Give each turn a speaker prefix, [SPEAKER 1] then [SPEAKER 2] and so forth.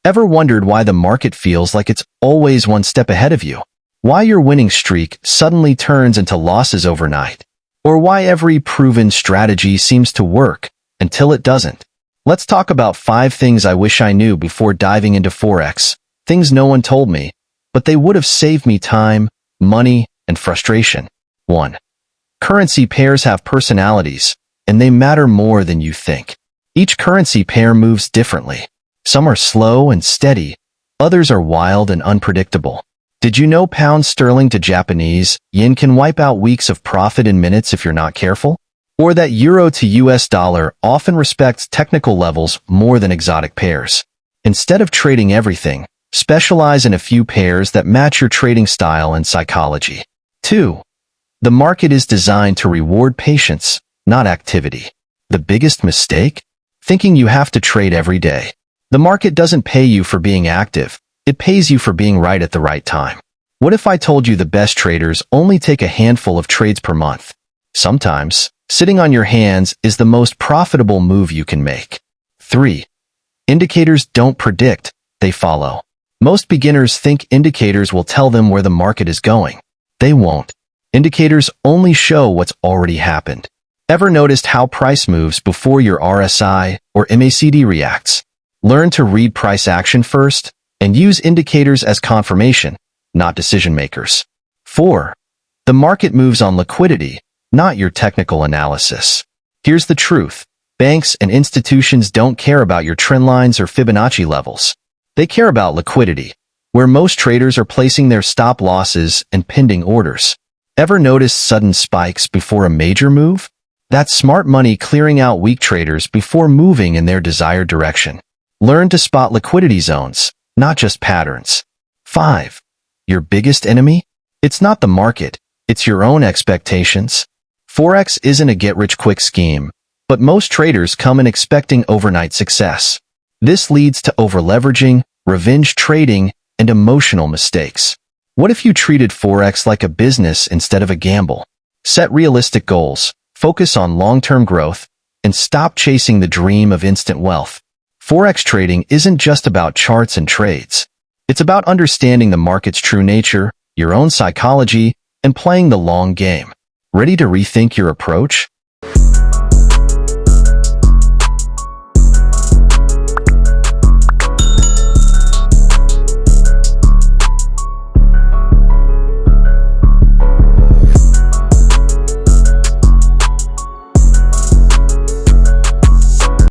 [SPEAKER 1] Ever wondered why the market feels like it's always one step ahead of you? Why your winning streak suddenly turns into losses overnight? Or why every proven strategy seems to work until it doesn't? Let's talk about 5 things I wish I knew before diving into Forex. Things no one told me, but they would have saved me time, money, and frustration. 1. Currency pairs have personalities, and they matter more than you think. Each currency pair moves differently. Some are slow and steady, others are wild and unpredictable. Did you know pound sterling to Japanese yen can wipe out weeks of profit in minutes if you're not careful? Or that euro to US dollar often respects technical levels more than exotic pairs. Instead of trading everything, specialize in a few pairs that match your trading style and psychology. 2. The market is designed to reward patience, not activity. The biggest mistake? Thinking you have to trade every day. The market doesn't pay you for being active, it pays you for being right at the right time. What if I told you the best traders only take a handful of trades per month? Sometimes, sitting on your hands is the most profitable move you can make. 3. Indicators don't predict, they follow. Most beginners think indicators will tell them where the market is going. They won't. Indicators only show what's already happened. Ever noticed how price moves before your RSI or MACD reacts? Learn to read price action first and use indicators as confirmation, not decision makers. 4. The market moves on liquidity, not your technical analysis. Here's the truth. Banks and institutions don't care about your trend lines or Fibonacci levels. They care about liquidity, where most traders are placing their stop losses and pending orders. Ever notice sudden spikes before a major move? That's smart money clearing out weak traders before moving in their desired direction. Learn to spot liquidity zones, not just patterns. 5. Your biggest enemy? It's not the market, it's your own expectations. Forex isn't a get-rich-quick scheme, but most traders come in expecting overnight success. This leads to over-leveraging, revenge trading, and emotional mistakes. What if you treated Forex like a business instead of a gamble? Set realistic goals, focus on long-term growth, and stop chasing the dream of instant wealth. Forex trading isn't just about charts and trades. It's about understanding the market's true nature, your own psychology, and playing the long game. Ready to rethink your approach?